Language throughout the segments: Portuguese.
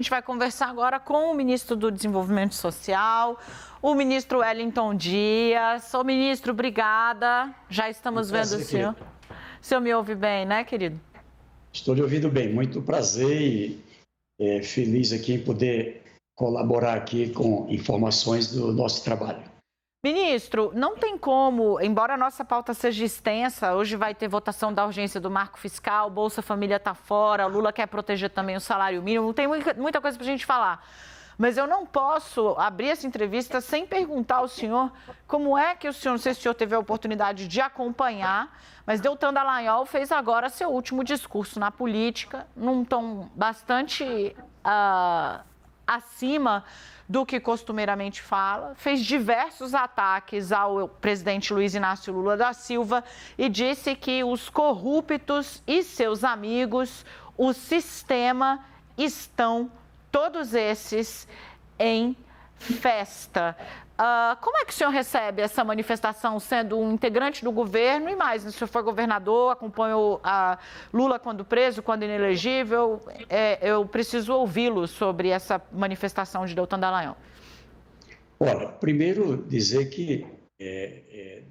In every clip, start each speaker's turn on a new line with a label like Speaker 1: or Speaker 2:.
Speaker 1: A gente vai conversar agora com o ministro do Desenvolvimento Social, o ministro Wellington Dias. Ô, ministro, obrigada. Já estamos vendo o senhor. O senhor me ouve bem, né, querido?
Speaker 2: Estou lhe ouvindo bem. Muito prazer e feliz aqui em poder colaborar aqui com informações do nosso trabalho.
Speaker 1: Ministro, não tem como, embora a nossa pauta seja extensa, hoje vai ter votação da urgência do marco fiscal, Bolsa Família está fora, Lula quer proteger também o salário mínimo, não tem muita coisa para a gente falar. Mas eu não posso abrir essa entrevista sem perguntar ao senhor como é que o senhor, não sei se o senhor teve a oportunidade de acompanhar, mas Deltan Dallagnol fez agora seu último discurso na política, num tom bastante acima do que costumeiramente fala, fez diversos ataques ao presidente Luiz Inácio Lula da Silva e disse que os corruptos e seus amigos, o sistema, estão todos esses em festa. Como é que o senhor recebe essa manifestação sendo um integrante do governo e mais? O senhor foi governador, acompanhou Lula quando preso, quando inelegível. Eu preciso ouvi-lo sobre essa manifestação de Deltan Dallagnol.
Speaker 2: Olha, primeiro dizer que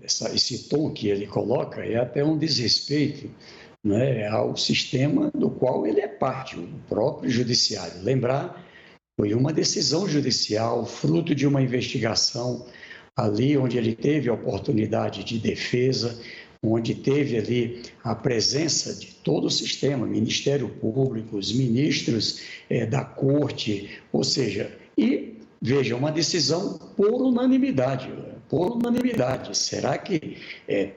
Speaker 2: esse tom que ele coloca é até um desrespeito, né, ao sistema do qual ele é parte, o próprio judiciário. Lembrar, foi uma decisão judicial, fruto de uma investigação ali onde ele teve a oportunidade de defesa, onde teve ali a presença de todo o sistema, Ministério Público, os ministros da Corte, ou seja, e veja, uma decisão por unanimidade, por unanimidade. Será que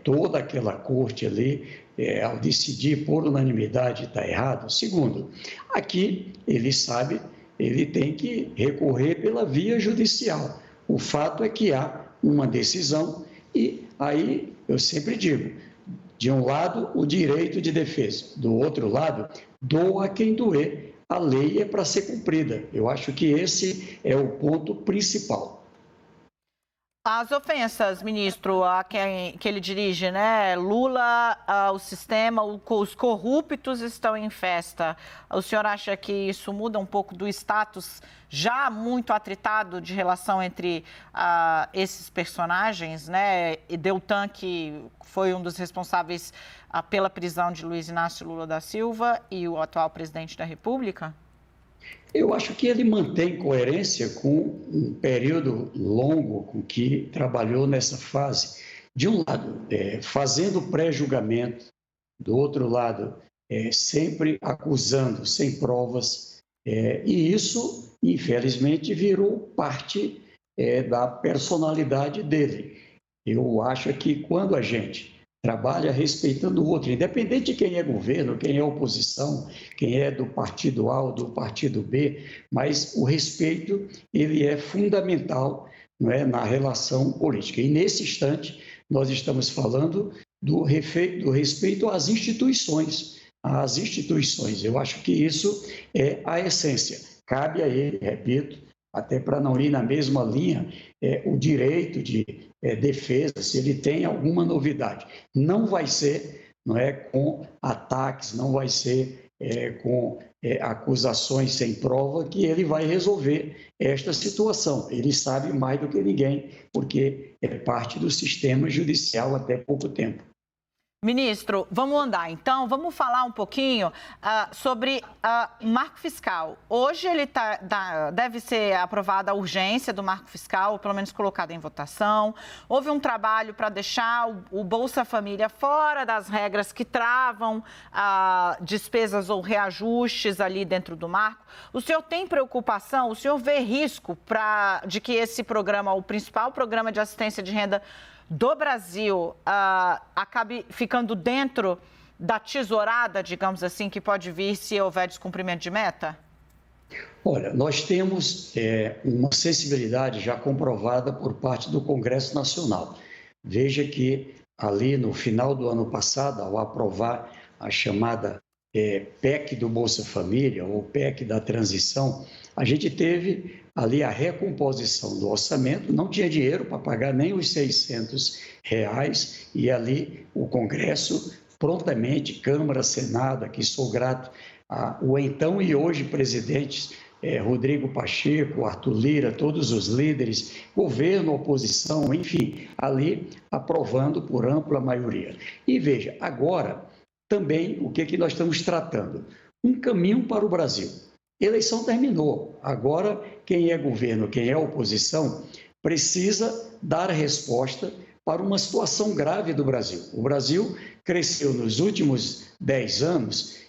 Speaker 2: toda aquela corte ali, ao decidir por unanimidade, está errado? Segundo, aqui ele sabe, ele tem que recorrer pela via judicial. O fato é que há uma decisão e aí eu sempre digo, de um lado o direito de defesa, do outro lado, doa quem doer. A lei é para ser cumprida. Eu acho que esse é o ponto principal.
Speaker 1: As ofensas, ministro, a que ele dirige, né? Lula, o sistema, os corruptos estão em festa. O senhor acha que isso muda um pouco do status já muito atritado de relação entre esses personagens, né? E Deltan, que foi um dos responsáveis pela prisão de Luiz Inácio Lula da Silva e o atual presidente da República?
Speaker 2: Eu acho que ele mantém coerência com um período longo com que trabalhou nessa fase. De um lado, fazendo pré-julgamento, do outro lado, sempre acusando sem provas, e isso, infelizmente, virou parte da personalidade dele. Eu acho que quando a gente trabalha respeitando o outro, independente de quem é governo, quem é oposição, quem é do partido A ou do partido B, mas o respeito, ele é fundamental, não é, na relação política. E nesse instante, nós estamos falando do respeito às instituições. Às instituições. Eu acho que isso é a essência. Cabe a ele, repito, até para não ir na mesma linha, o direito de defesa, se ele tem alguma novidade. Não vai ser, não é, com ataques, não vai ser com acusações sem prova que ele vai resolver esta situação. Ele sabe mais do que ninguém, porque é parte do sistema judicial até pouco tempo.
Speaker 1: Ministro, vamos andar então, vamos falar um pouquinho sobre o marco fiscal. Hoje deve ser aprovada a urgência do marco fiscal, ou pelo menos colocada em votação. Houve um trabalho para deixar o Bolsa Família fora das regras que travam despesas ou reajustes ali dentro do marco. O senhor tem preocupação, o senhor vê risco de que esse programa, o principal programa de assistência de renda do Brasil, acabe ficando dentro da tesourada, digamos assim, que pode vir se houver descumprimento de meta?
Speaker 2: Olha, nós temos uma sensibilidade já comprovada por parte do Congresso Nacional. Veja que ali no final do ano passado, ao aprovar a chamada PEC do Bolsa Família, ou PEC da transição, a gente teve ali a recomposição do orçamento, não tinha dinheiro para pagar nem os R$600, e ali o Congresso prontamente, Câmara, Senado, aqui sou grato ao então e hoje presidentes Rodrigo Pacheco, Arthur Lira, todos os líderes, governo, oposição, enfim, ali aprovando por ampla maioria. E veja, agora também o que nós estamos tratando? Um caminho para o Brasil. Eleição terminou, agora quem é governo, quem é oposição, precisa dar resposta para uma situação grave do Brasil. O Brasil cresceu nos últimos 10 anos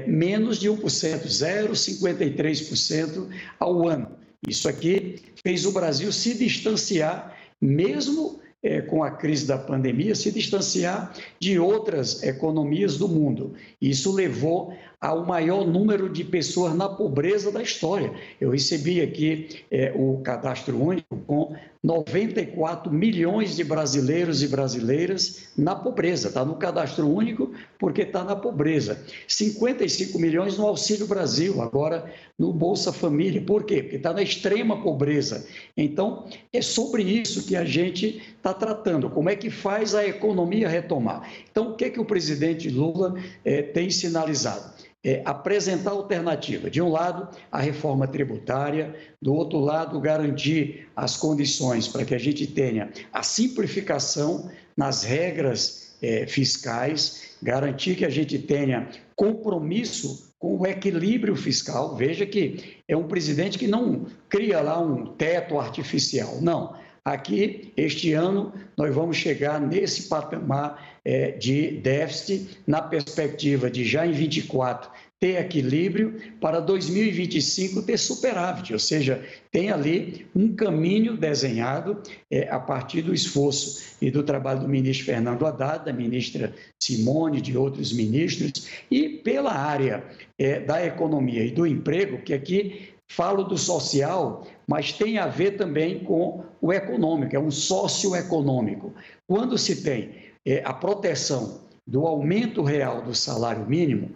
Speaker 2: menos de 1%, 0,53% ao ano. Isso aqui fez o Brasil se distanciar, mesmo com a crise da pandemia, se distanciar de outras economias do mundo. Isso levou ao maior número de pessoas na pobreza da história. Eu recebi aqui o Cadastro Único com 94 milhões de brasileiros e brasileiras na pobreza. Está no Cadastro Único porque está na pobreza. 55 milhões no Auxílio Brasil, agora no Bolsa Família. Por quê? Porque está na extrema pobreza. Então, é sobre isso que a gente está tratando. Como é que faz a economia retomar? Então, o que o presidente Lula tem sinalizado? Apresentar alternativa. De um lado, a reforma tributária, do outro lado, garantir as condições para que a gente tenha a simplificação nas regras fiscais, garantir que a gente tenha compromisso com o equilíbrio fiscal. Veja que é um presidente que não cria lá um teto artificial, não. Aqui, este ano, nós vamos chegar nesse patamar de déficit, na perspectiva de já em 24 ter equilíbrio, para 2025 ter superávit, ou seja, tem ali um caminho desenhado a partir do esforço e do trabalho do ministro Fernando Haddad, da ministra Simone, de outros ministros, e pela área da economia e do emprego, que aqui falo do social, mas tem a ver também com o econômico, é um socioeconômico. Quando se tem a proteção do aumento real do salário mínimo,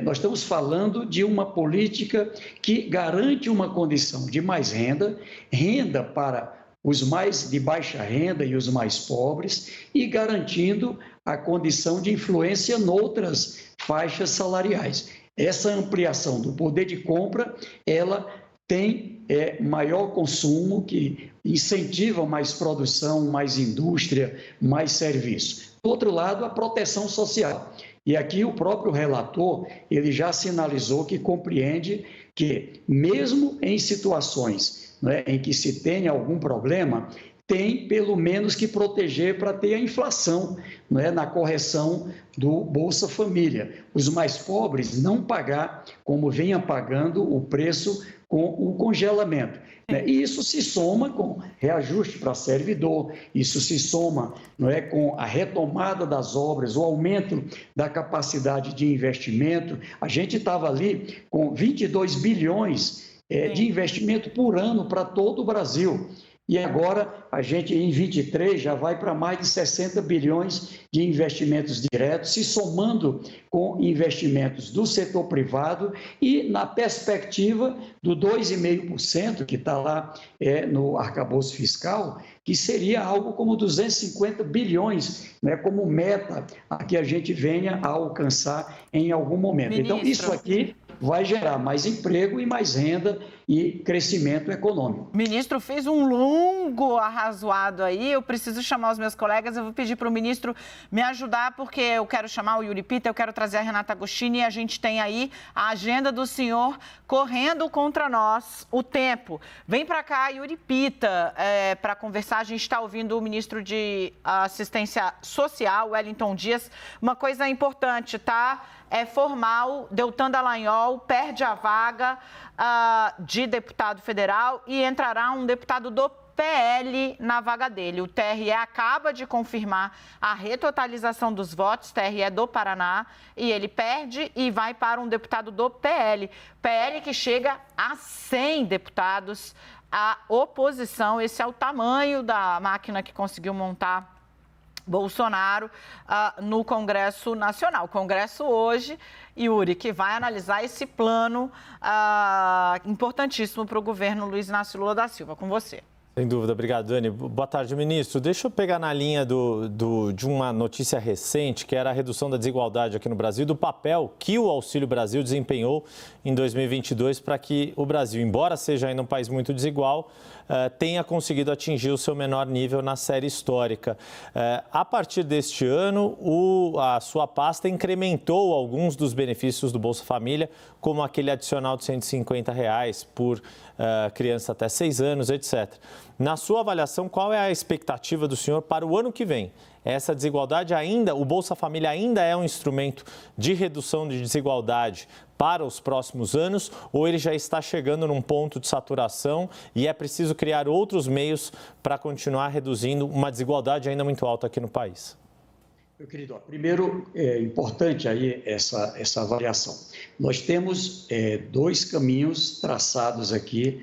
Speaker 2: nós estamos falando de uma política que garante uma condição de mais renda, renda para os mais de baixa renda e os mais pobres, e garantindo a condição de influência noutras faixas salariais. Essa ampliação do poder de compra, ela tem maior consumo, que incentiva mais produção, mais indústria, mais serviço. Do outro lado, a proteção social. E aqui o próprio relator, ele já sinalizou que compreende que, mesmo em situações em que se tenha algum problema, tem pelo menos que proteger para ter a inflação na correção do Bolsa Família. Os mais pobres não pagar como venha pagando o preço com o congelamento. E isso se soma com reajuste para servidor, isso se soma com a retomada das obras, o aumento da capacidade de investimento. A gente estava ali com 22 bilhões de investimento por ano para todo o Brasil. E agora a gente, em 23, já vai para mais de 60 bilhões de investimentos diretos, se somando com investimentos do setor privado e na perspectiva do 2,5% que está lá no arcabouço fiscal, que seria algo como 250 bilhões, como meta a que a gente venha a alcançar em algum momento. Ministro. Então, isso aqui vai gerar mais emprego e mais renda e crescimento econômico.
Speaker 1: O ministro fez um longo arrazoado aí, eu preciso chamar os meus colegas, eu vou pedir para o ministro me ajudar, porque eu quero chamar o Yuri Pita, eu quero trazer a Renata Agostini, e a gente tem aí a agenda do senhor correndo contra nós o tempo. Vem para cá, Yuri Pita, para conversar. A gente está ouvindo o ministro de Assistência Social, Wellington Dias. Uma coisa importante, tá? É formal, Deltan Dallagnol perde a vaga de deputado federal e entrará um deputado do PL na vaga dele. O TRE acaba de confirmar a retotalização dos votos, TRE do Paraná, e ele perde e vai para um deputado do PL. PL que chega a 100 deputados. A oposição, esse é o tamanho da máquina que conseguiu montar Bolsonaro no Congresso Nacional. O Congresso hoje, Yuri, que vai analisar esse plano importantíssimo para o governo Luiz Inácio Lula da Silva. Com você.
Speaker 3: Sem dúvida, obrigado, Dani. Boa tarde, ministro. Deixa eu pegar na linha de uma notícia recente, que era a redução da desigualdade aqui no Brasil, do papel que o Auxílio Brasil desempenhou em 2022 para que o Brasil, embora seja ainda um país muito desigual, tenha conseguido atingir o seu menor nível na série histórica. A partir deste ano, a sua pasta incrementou alguns dos benefícios do Bolsa Família, como aquele adicional de R$ 150 por criança até 6 anos, etc. Na sua avaliação, qual é a expectativa do senhor para o ano que vem? Essa desigualdade ainda, o Bolsa Família ainda é um instrumento de redução de desigualdade para os próximos anos, ou ele já está chegando num ponto de saturação e é preciso criar outros meios para continuar reduzindo uma desigualdade ainda muito alta aqui no país?
Speaker 2: Meu querido, primeiro é importante aí essa avaliação. Nós temos 2 caminhos traçados aqui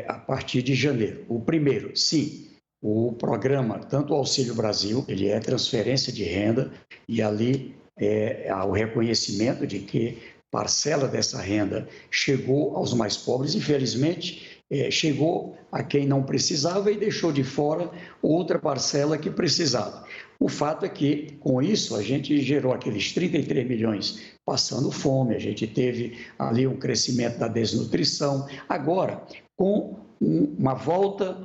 Speaker 2: a partir de janeiro. O primeiro, sim, o programa, tanto o Auxílio Brasil, ele é transferência de renda e ali há o reconhecimento de que parcela dessa renda chegou aos mais pobres, infelizmente, chegou a quem não precisava e deixou de fora outra parcela que precisava. O fato é que, com isso, a gente gerou aqueles 33 milhões passando fome, a gente teve ali um crescimento da desnutrição. Agora, com uma volta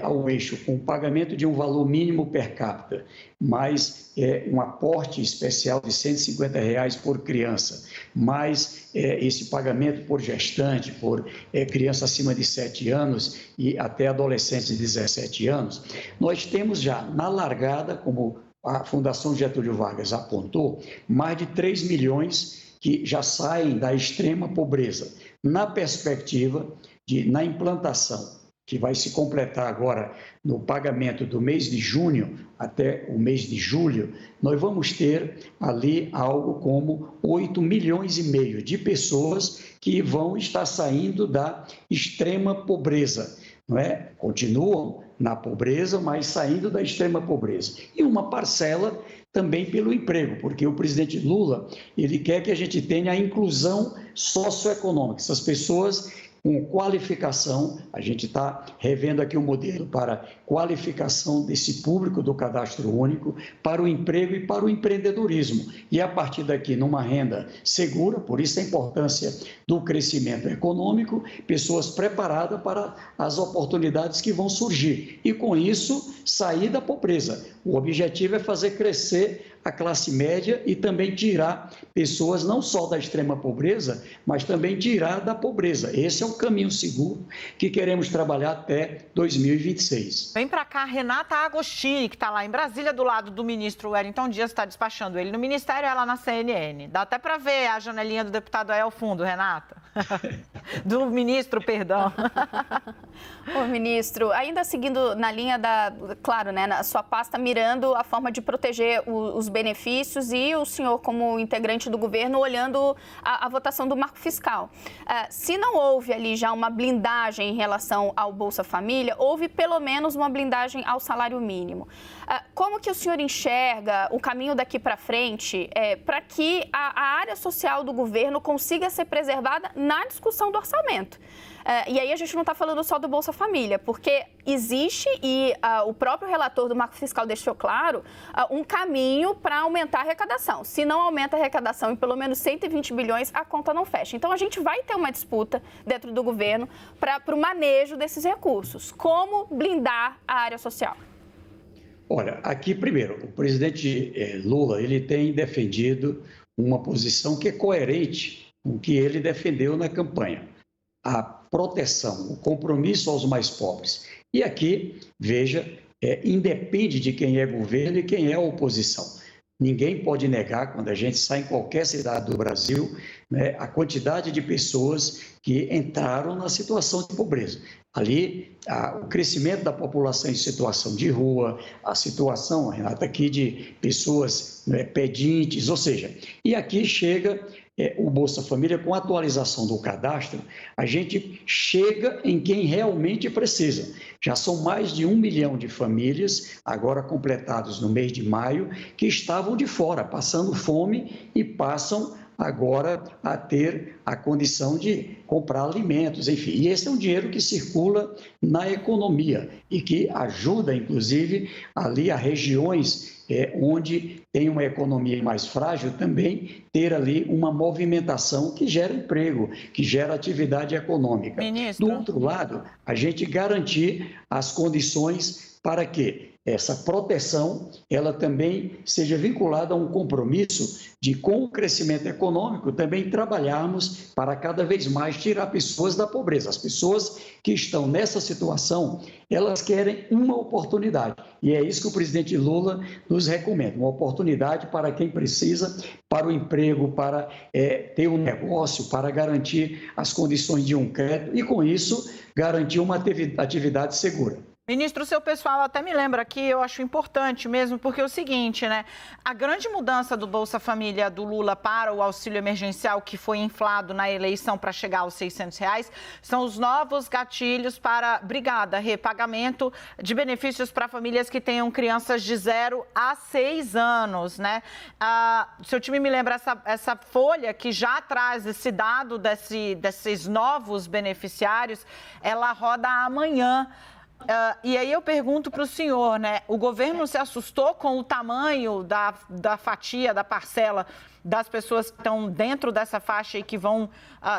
Speaker 2: ao eixo, com o pagamento de um valor mínimo per capita, mais um aporte especial de R$ 150 por criança, mais esse pagamento por gestante, por criança acima de 7 anos e até adolescentes de 17 anos, nós temos já na largada, como a Fundação Getúlio Vargas apontou, mais de 3 milhões que já saem da extrema pobreza, na perspectiva de, na implantação, que vai se completar agora no pagamento do mês de junho até o mês de julho, nós vamos ter ali algo como 8,5 milhões de pessoas que vão estar saindo da extrema pobreza, não é? Continuam na pobreza, mas saindo da extrema pobreza. E uma parcela também pelo emprego, porque o presidente Lula, ele quer que a gente tenha a inclusão socioeconômica, essas pessoas com qualificação, a gente está revendo aqui o modelo para qualificação desse público do cadastro único, para o emprego e para o empreendedorismo. E a partir daqui, numa renda segura, por isso a importância do crescimento econômico, pessoas preparadas para as oportunidades que vão surgir. E com isso, sair da pobreza. O objetivo é fazer crescer a classe média e também tirar pessoas não só da extrema pobreza, mas também tirar da pobreza. Esse é o caminho seguro que queremos trabalhar até 2026.
Speaker 1: Vem para cá, Renata Agostini, que está lá em Brasília, do lado do ministro Wellington Dias, está despachando ele no Ministério, ela na CNN. Dá até para ver a janelinha do deputado aí ao fundo, Renata. Do ministro, perdão.
Speaker 4: Ô, ministro, ainda seguindo na linha claro, né, na sua pasta mirando a forma de proteger os benefícios e o senhor como integrante do governo olhando a votação do marco fiscal. Se não houve ali já uma blindagem em relação ao Bolsa Família, houve pelo menos uma blindagem ao salário mínimo. Como que o senhor enxerga o caminho daqui para frente para que a área social do governo consiga ser preservada na discussão do orçamento? E aí a gente não está falando só do Bolsa Família, porque existe, e o próprio relator do marco fiscal deixou claro, um caminho para aumentar a arrecadação. Se não aumenta a arrecadação em pelo menos 120 bilhões, a conta não fecha. Então a gente vai ter uma disputa dentro do governo para o manejo desses recursos. Como blindar a área social?
Speaker 2: Olha, aqui primeiro, o presidente Lula, ele tem defendido uma posição que é coerente com o que ele defendeu na campanha. A proteção, o compromisso aos mais pobres. E aqui, veja, independe de quem é governo e quem é oposição. Ninguém pode negar, quando a gente sai em qualquer cidade do Brasil, né, a quantidade de pessoas que entraram na situação de pobreza. Ali, o crescimento da população em situação de rua, a situação, Renata, aqui de pessoas pedintes, ou seja, e aqui chega o Bolsa Família, com a atualização do cadastro, a gente chega em quem realmente precisa. Já são mais de 1 milhão de famílias, agora completados no mês de maio, que estavam de fora, passando fome e passam agora a ter a condição de comprar alimentos, enfim. E esse é um dinheiro que circula na economia e que ajuda, inclusive, ali a regiões onde tem uma economia mais frágil, também ter ali uma movimentação que gera emprego, que gera atividade econômica.
Speaker 1: Ministro.
Speaker 2: Do outro lado, a gente garantir as condições para que essa proteção ela também seja vinculada a um compromisso de, com o crescimento econômico, também trabalharmos para cada vez mais tirar pessoas da pobreza. As pessoas que estão nessa situação, elas querem uma oportunidade. E é isso que o presidente Lula nos recomenda, uma oportunidade para quem precisa, para o emprego, para ter um negócio, para garantir as condições de um crédito e, com isso, garantir uma atividade segura.
Speaker 1: Ministro, o seu pessoal até me lembra aqui, eu acho importante mesmo, porque é o seguinte, né? A grande mudança do Bolsa Família do Lula para o auxílio emergencial, que foi inflado na eleição para chegar aos R$600, são os novos gatilhos para repagamento de benefícios para famílias que tenham crianças de 0 a 6 anos, né? Seu time me lembra essa folha que já traz esse dado desses novos beneficiários, ela roda amanhã. E aí eu pergunto para o senhor, né? O governo se assustou com o tamanho da fatia, da parcela das pessoas que estão dentro dessa faixa e que vão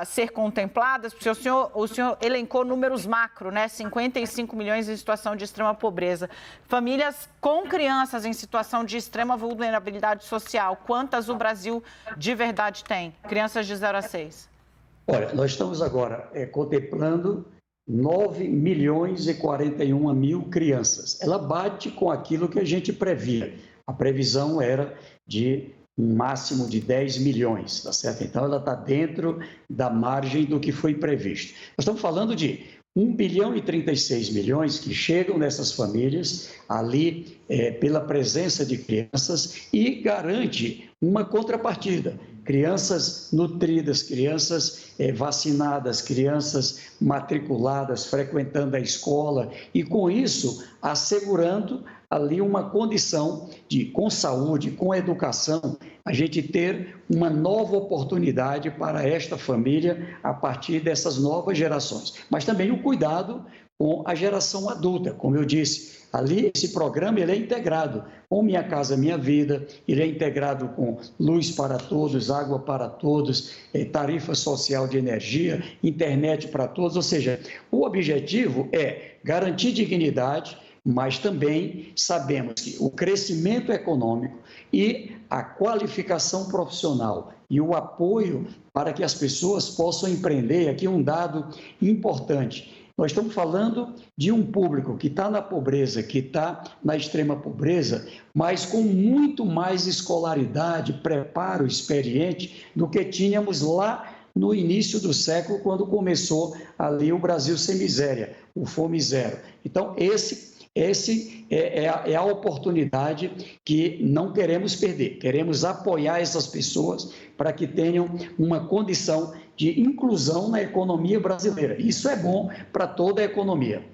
Speaker 1: ser contempladas? Porque o senhor elencou números macro, né? 55 milhões em situação de extrema pobreza. Famílias com crianças em situação de extrema vulnerabilidade social, quantas o Brasil de verdade tem? Crianças de 0 a 6.
Speaker 2: Olha, nós estamos agora contemplando 9 milhões e 41 mil crianças. Ela bate com aquilo que a gente previa. A previsão era de um máximo de 10 milhões, tá certo? Então, ela está dentro da margem do que foi previsto. Nós estamos falando de 1 bilhão e 36 milhões que chegam nessas famílias ali pela presença de crianças e garante uma contrapartida. Crianças nutridas, crianças vacinadas, crianças matriculadas, frequentando a escola e, com isso, assegurando ali uma condição de, com saúde, com educação, a gente ter uma nova oportunidade para esta família a partir dessas novas gerações. Mas também o cuidado com a geração adulta, como eu disse. Ali, esse programa ele é integrado com Minha Casa Minha Vida, ele é integrado com luz para todos, água para todos, tarifa social de energia, internet para todos, ou seja, o objetivo é garantir dignidade, mas também sabemos que o crescimento econômico e a qualificação profissional e o apoio para que as pessoas possam empreender, aqui um dado importante. Nós estamos falando de um público que está na pobreza, que está na extrema pobreza, mas com muito mais escolaridade, preparo, experiente do que tínhamos lá no início do século, quando começou ali o Brasil Sem Miséria, o Fome Zero. Então, esse é a oportunidade que não queremos perder. Queremos apoiar essas pessoas para que tenham uma condição de inclusão na economia brasileira. Isso é bom para toda a economia.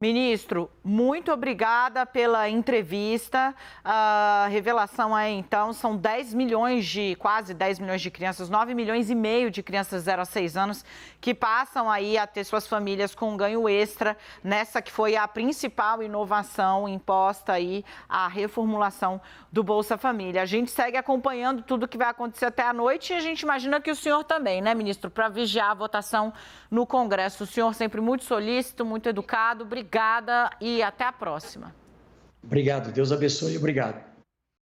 Speaker 1: Ministro, muito obrigada pela entrevista. A revelação aí, então, são 10 milhões quase 10 milhões de crianças, 9 milhões e meio de crianças 0 a 6 anos que passam aí a ter suas famílias com um ganho extra nessa que foi a principal inovação imposta aí, a reformulação do Bolsa Família. A gente segue acompanhando tudo que vai acontecer até a noite e a gente imagina que o senhor também, né, ministro, para vigiar a votação no Congresso. O senhor sempre muito solícito, muito educado. Obrigada e até a próxima.
Speaker 2: Obrigado, Deus abençoe, obrigado.